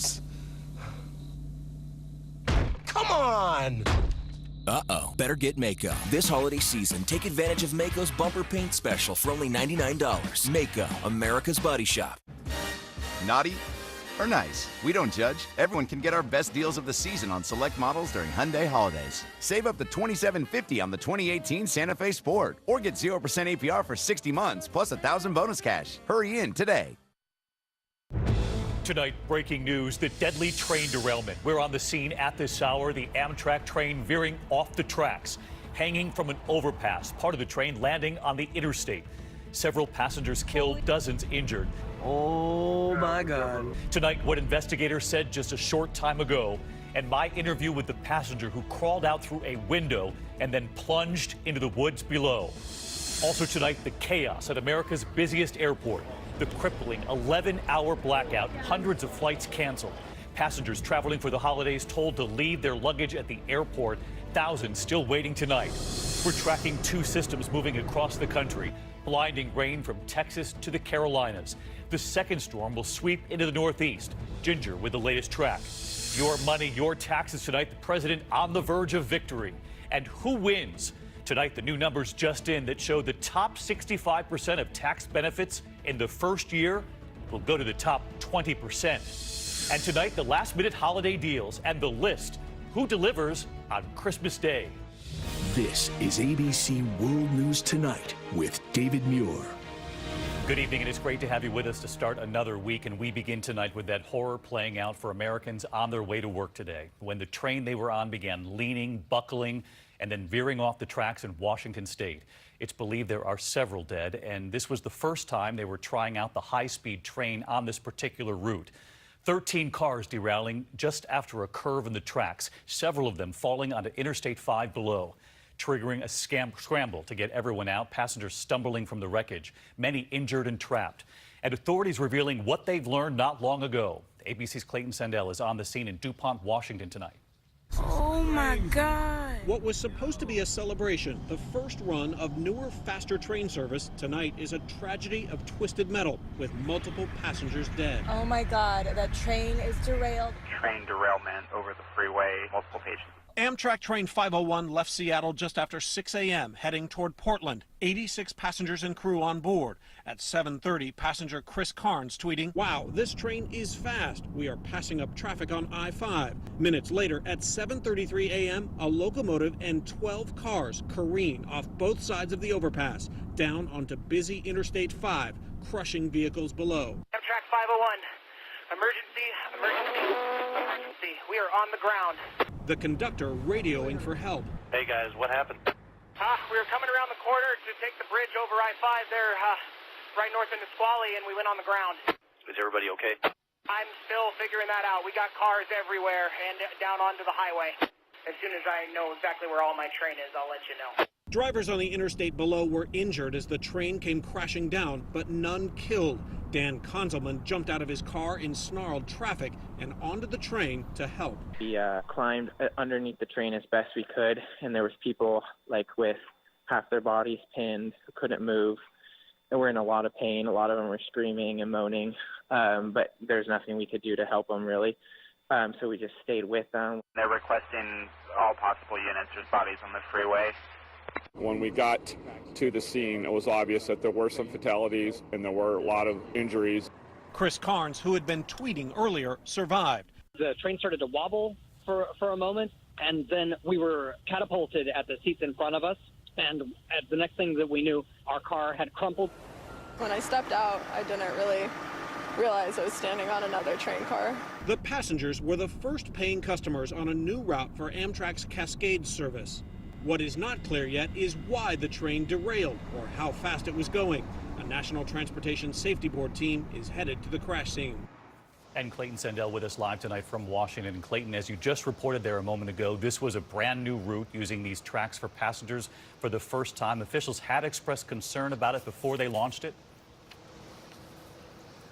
News. Come on! Uh-oh. Better get Mako. This holiday season, take advantage of Mako's bumper paint special for only $99. Mako, America's Body Shop. Naughty or nice, we don't judge. Everyone can get our best deals of the season on select models during Hyundai holidays. Save up to $2,750 on the 2018 Santa Fe Sport, or get 0% APR for 60 months plus $1,000 bonus cash. Hurry in today. Tonight, breaking news, the deadly train derailment. We're on the scene at this hour, the Amtrak train veering off the tracks, hanging from an overpass, part of the train landing on the interstate. Several passengers killed, dozens injured. Oh my God. Tonight, what investigators said just a short time ago, and my interview with the passenger who crawled out through a window and then plunged into the woods below. Also tonight, the chaos at America's busiest airport. The crippling 11-hour blackout, hundreds of flights canceled. Passengers traveling for the holidays told to leave their luggage at the airport. Thousands still waiting tonight. We're tracking two systems moving across the country. Blinding rain from Texas to the Carolinas. The second storm will sweep into the Northeast. Ginger with the latest track. Your money, your taxes tonight. The president on the verge of victory. And who wins? Tonight, the new numbers just in that show the top 65% of tax benefits in the first year will go to the top 20%. And tonight, the last-minute holiday deals and the list. Who delivers on Christmas Day? This is ABC World News Tonight with David Muir. Good evening, and it's great to have you with us to start another week. And we begin tonight with that horror playing out for Americans on their way to work today, when the train they were on began leaning, buckling, and then veering off the tracks in Washington state. It's believed there are several dead, and this was the first time they were trying out the high-speed train on this particular route. 13 cars derailing just after a curve in the tracks, several of them falling onto Interstate 5 below, triggering a scramble to get everyone out, passengers stumbling from the wreckage, many injured and trapped, and authorities revealing what they've learned not long ago. ABC's Clayton Sandell is on the scene in DuPont, Washington tonight. Oh my God. What was supposed to be a celebration, the first run of newer, faster train service, tonight is a tragedy of twisted metal with multiple passengers dead. Oh my God, that train is derailed. Train derailment over the freeway, multiple patients. Amtrak train 501 left Seattle just after 6 a.m. heading toward Portland. 86 passengers and crew on board. At 7:30, passenger Chris Carnes tweeting, "Wow, this train is fast. We are passing up traffic on I-5." Minutes later, at 7:33 a.m., a locomotive and 12 cars careen off both sides of the overpass, down onto busy Interstate 5, crushing vehicles below. Amtrak 501, emergency. We are on the ground. The conductor radioing for help. Hey guys, what happened? We were coming around the corner to take the bridge over I-5 there, right north into Squally, and we went on the ground. Is everybody okay? I'm still figuring that out. We got cars everywhere and down onto the highway. As soon as I know exactly where all my train is, I'll let you know. Drivers on the interstate below were injured as the train came crashing down, but none killed. Dan Konzelman jumped out of his car in snarled traffic and onto the train to help. We climbed underneath the train as best we could, and there was people with half their bodies pinned who couldn't move. They were in a lot of pain. A lot of them were screaming and moaning, but there's nothing we could do to help them really. So we just stayed with them. They're requesting all possible units. There's bodies on the freeway. When we got to the scene, it was obvious that there were some fatalities and there were a lot of injuries. Chris Carnes, who had been tweeting earlier, survived. The train started to wobble for a moment, and then we were catapulted at the seats in front of us. And at the next thing that we knew, our car had crumpled. When I stepped out, I didn't really realize I was standing on another train car. The passengers were the first paying customers on a new route for Amtrak's Cascade service. What is not clear yet is why the train derailed or how fast it was going. A National Transportation Safety Board team is headed to the crash scene. And Clayton Sandell with us live tonight from Washington. And Clayton, as you just reported there a moment ago, this was a brand new route using these tracks for passengers for the first time. Officials had expressed concern about it before they launched it.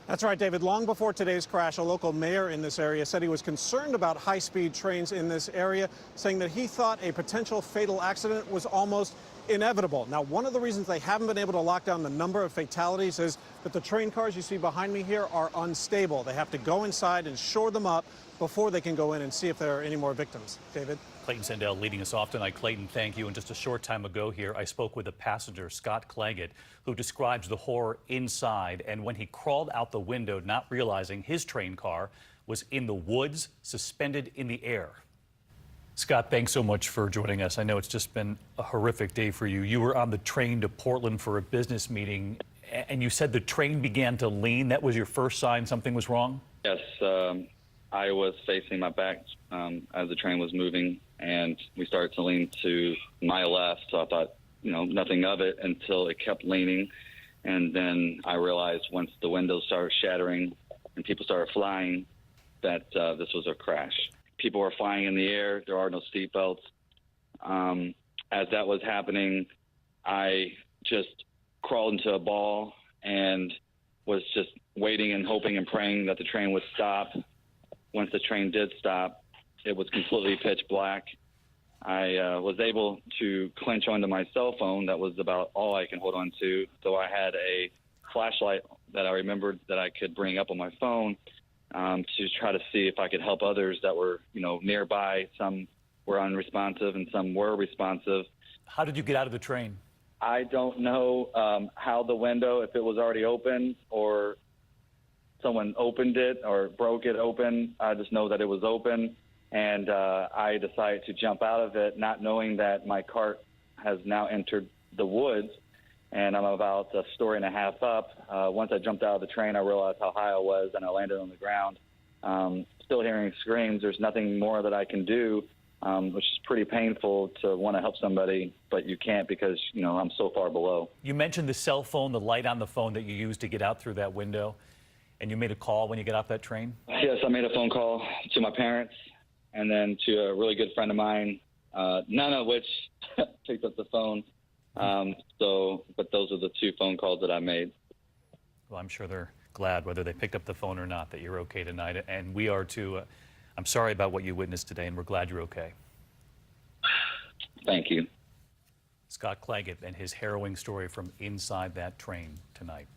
That's right, David. Long before today's crash, a local mayor in this area said he was concerned about high-speed trains in this area, saying that he thought a potential fatal accident was almost inevitable. Now, one of the reasons they haven't been able to lock down the number of fatalities is that the train cars you see behind me here are unstable. They have to go inside and shore them up before they can go in and see if there are any more victims. David? Clayton Sandell leading us off tonight. Clayton, thank you. And just a short time ago here, I spoke with a passenger, Scott Claggett, who describes the horror inside and when he crawled out the window, not realizing his train car was in the woods, suspended in the air. Scott, thanks so much for joining us. I know it's just been a horrific day for you. You were on the train to Portland for a business meeting, and you said the train began to lean. That was your first sign something was wrong? Yes, I was facing my back as the train was moving, and we started to lean to my left, so I thought, nothing of it until it kept leaning. And then I realized once the windows started shattering and people started flying that this was a crash. People were flying in the air. There are no seat belts. As that was happening, I just crawled into a ball and was just waiting and hoping and praying that the train would stop. Once the train did stop, it was completely pitch black. I was able to clench onto my cell phone. That was about all I can hold on to. So I had a flashlight that I remembered that I could bring up on my phone to try to see if I could help others that were, nearby. Some were unresponsive and some were responsive. How did you get out of the train? I don't know how the window, if it was already open or someone opened it or broke it open. I just know that it was open, and I decided to jump out of it, not knowing that my cart has now entered the woods, and I'm about a story and a half up. Once I jumped out of the train, I realized how high I was, and I landed on the ground. Still hearing screams. There's nothing more that I can do, which is pretty painful to want to help somebody, but you can't because, I'm so far below. You mentioned the cell phone, the light on the phone that you used to get out through that window, and you made a call when you get off that train? Yes, I made a phone call to my parents and then to a really good friend of mine, none of which picked up the phone. But those are the two phone calls that I made. Well, I'm sure they're glad, whether they picked up the phone or not, that you're okay tonight. And we are too. I'm sorry about what you witnessed today, and we're glad you're okay. Thank you. Scott Claggett and his harrowing story from inside that train tonight.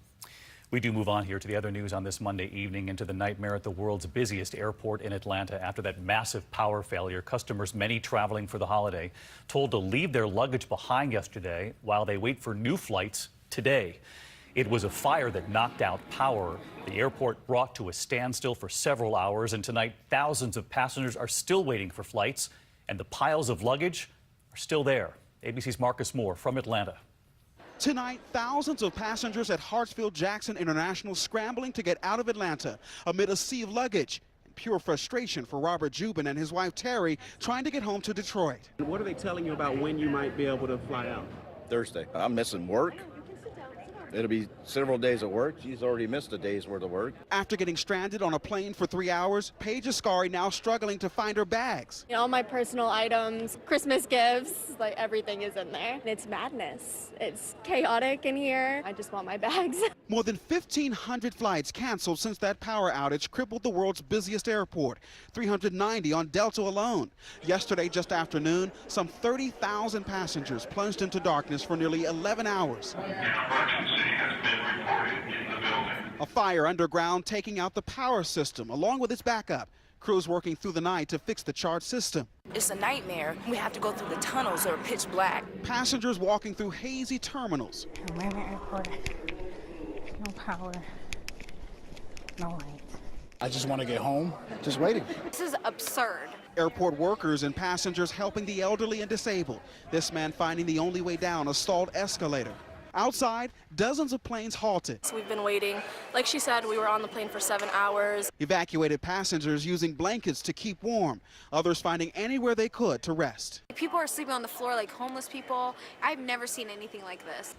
We do move on here to the other news on this Monday evening, into the nightmare at the world's busiest airport in Atlanta after that massive power failure. Customers, many traveling for the holiday, told to leave their luggage behind yesterday while they wait for new flights today. It was a fire that knocked out power. The airport brought to a standstill for several hours, and tonight thousands of passengers are still waiting for flights, and the piles of luggage are still there. ABC's Marcus Moore from Atlanta. Tonight, thousands of passengers at Hartsfield-Jackson International scrambling to get out of Atlanta amid a sea of luggage. Pure frustration for Robert Jubin and his wife Terry trying to get home to Detroit. What are they telling you about when you might be able to fly out? Thursday. I'm missing work. It'll be several days of work. She's already missed a day's worth of work. After getting stranded on a plane for 3 hours, Paige Ascari now struggling to find her bags. All my personal items, Christmas gifts, like everything is in there. It's madness. It's chaotic in here. I just want my bags. More than 1,500 flights canceled since that power outage crippled the world's busiest airport, 390 on Delta alone. Yesterday, just after noon, some 30,000 passengers plunged into darkness for nearly 11 hours. A fire underground taking out the power system along with its backup. Crews working through the night to fix the charge system. It's a nightmare. We have to go through the tunnels that are pitch black. Passengers walking through hazy terminals. We're in the airport. No power. No light. I just want to get home. Just waiting. This is absurd. Airport workers and passengers helping the elderly and disabled. This man finding the only way down a stalled escalator. Outside, dozens of planes halted. So we've been waiting. Like she said, we were on the plane for 7 hours. Evacuated passengers using blankets to keep warm. Others finding anywhere they could to rest. People are sleeping on the floor like homeless people. I've never seen anything like this.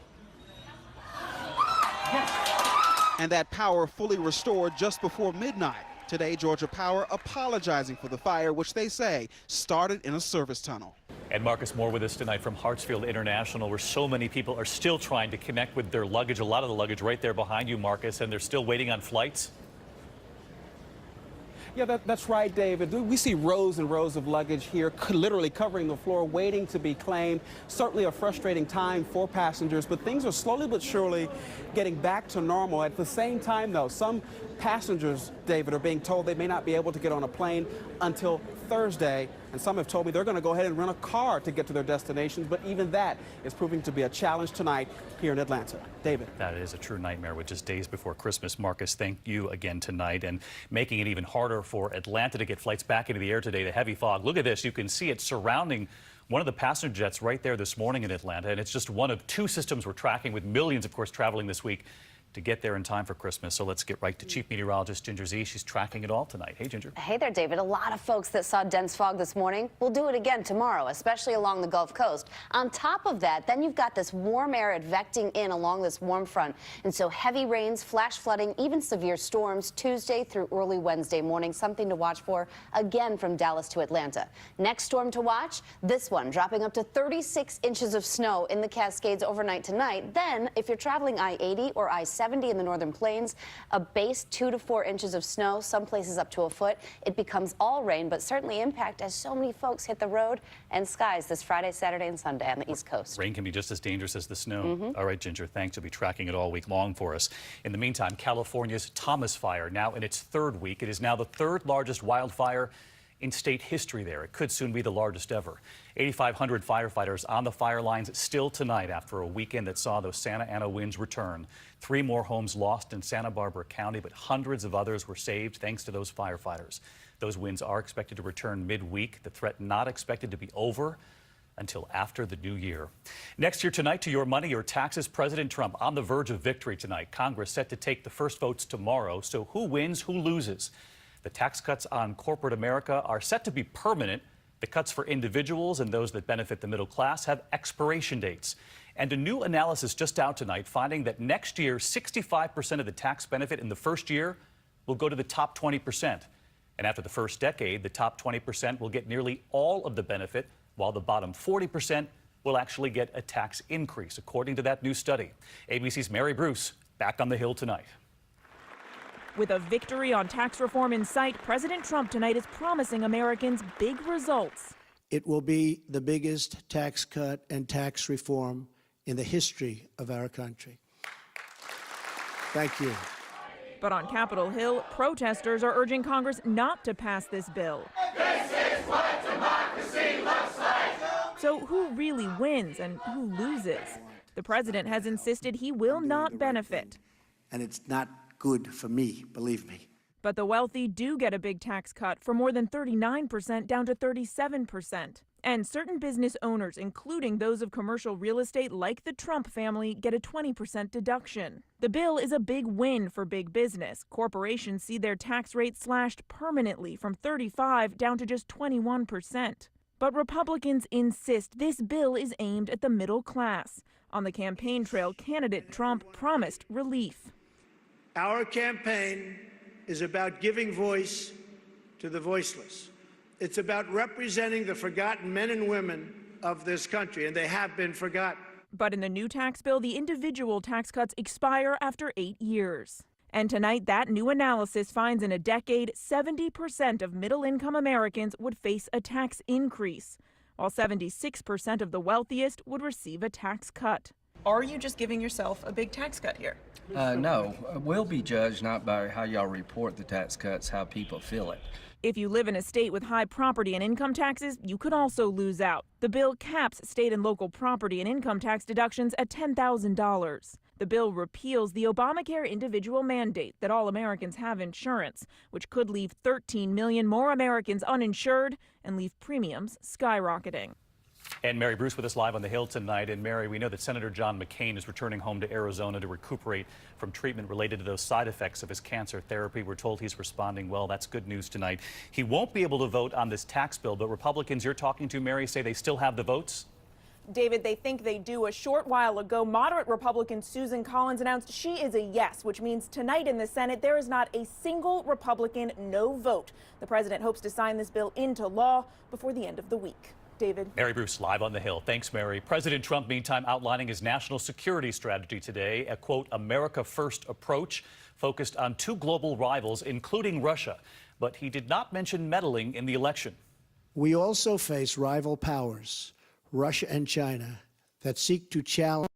And that power fully restored just before midnight. Today, Georgia Power apologizing for the fire, which they say started in a service tunnel. And Marcus Moore with us tonight from Hartsfield International, where so many people are still trying to connect with their luggage. A lot of the luggage right there behind you, Marcus, and they're still waiting on flights. Yeah, that's right, David. We see rows and rows of luggage here, literally covering the floor, waiting to be claimed. Certainly a frustrating time for passengers, but things are slowly but surely getting back to normal. At the same time, though, some passengers, David, are being told they may not be able to get on a plane until Thursday, and some have told me they're going to go ahead and rent a car to get to their destinations, but even that is proving to be a challenge tonight here in Atlanta. David. That is a true nightmare with just days before Christmas. Marcus, thank you again tonight, and making it even harder for Atlanta to get flights back into the air today. The heavy fog. Look at this. You can see it surrounding one of the passenger jets right there this morning in Atlanta, and it's just one of two systems we're tracking, with millions, of course, traveling this week to get there in time for Christmas. So let's get right to Chief Meteorologist Ginger Zee. She's tracking it all tonight. Hey, Ginger. Hey there, David. A lot of folks that saw dense fog this morning will do it again tomorrow, especially along the Gulf Coast. On top of that, then you've got this warm air advecting in along this warm front. And so heavy rains, flash flooding, even severe storms Tuesday through early Wednesday morning. Something to watch for again from Dallas to Atlanta. Next storm to watch, this one dropping up to 36 inches of snow in the Cascades overnight tonight. Then, if you're traveling I-80 or I-70 in the northern plains, a base 2 to 4 inches of snow, some places up to a foot. It becomes all rain, but certainly impact as so many folks hit the road and skies this Friday, Saturday, and Sunday on the East Coast. Rain can be just as dangerous as the snow. All right, Ginger, thanks. You'll be tracking it all week long for us. In the meantime, California's Thomas Fire, now in its third week. It is now the third largest wildfire in state history there. It could soon be the largest ever. 8,500 firefighters on the fire lines still tonight after a weekend that saw those Santa Ana winds return. 3 more homes lost in Santa Barbara County, but hundreds of others were saved thanks to those firefighters. Those winds are expected to return midweek. The threat not expected to be over until after the new year. Next year tonight, to your money, your taxes. President Trump on the verge of victory tonight. Congress set to take the first votes tomorrow. So who wins, who loses? The tax cuts on corporate America are set to be permanent. The cuts for individuals and those that benefit the middle class have expiration dates. And a new analysis just out tonight finding that next year, 65% of the tax benefit in the first year will go to the top 20%. And after the first decade, the top 20% will get nearly all of the benefit, while the bottom 40% will actually get a tax increase, according to that new study. ABC's Mary Bruce back on the Hill tonight. With a victory on tax reform in sight, President Trump tonight is promising Americans big results. It will be the biggest tax cut and tax reform in the history of our country. Thank you. But on Capitol Hill, protesters are urging Congress not to pass this bill. This is what democracy looks like. So who really wins and who loses? The president has insisted he will not benefit. And it's not good for me, believe me. But the wealthy do get a big tax cut from more than 39% down to 37%. And certain business owners, including those of commercial real estate like the Trump family, get a 20% deduction. The bill is a big win for big business. Corporations see their tax rate slashed permanently from 35% down to just 21%. But Republicans insist this bill is aimed at the middle class. On the campaign trail, candidate Trump promised relief. Our campaign is about giving voice to the voiceless. It's about representing the forgotten men and women of this country, and they have been forgotten. But in the new tax bill, the individual tax cuts expire after 8 years. And tonight, that new analysis finds in a decade, 70% of middle-income Americans would face a tax increase, while 76% of the wealthiest would receive a tax cut. Are you just giving yourself a big tax cut here? No, we'll be judged not by how y'all report the tax cuts, how people feel it. If you live in a state with high property and income taxes, you could also lose out. The bill caps state and local property and income tax deductions at $10,000. The bill repeals the Obamacare individual mandate that all Americans have insurance, which could leave 13 million more Americans uninsured and leave premiums skyrocketing. And Mary Bruce with us live on the Hill tonight. And Mary, we know that Senator John McCain is returning home to Arizona to recuperate from treatment related to those side effects of his cancer therapy. We're told he's responding well. That's good news tonight. He won't be able to vote on this tax bill, but Republicans you're talking to, Mary, say they still have the votes? David, they think they do. A short while ago, moderate Republican Susan Collins announced she is a yes, which means tonight in the Senate there is not a single Republican no vote. The president hopes to sign this bill into law before the end of the week. David. Mary Bruce live on the Hill. Thanks, Mary. President Trump, meantime, outlining his national security strategy today, a quote, America First approach focused on 2 global rivals, including Russia. but he did not mention meddling in the election. We also face rival powers, Russia and China, that seek to challenge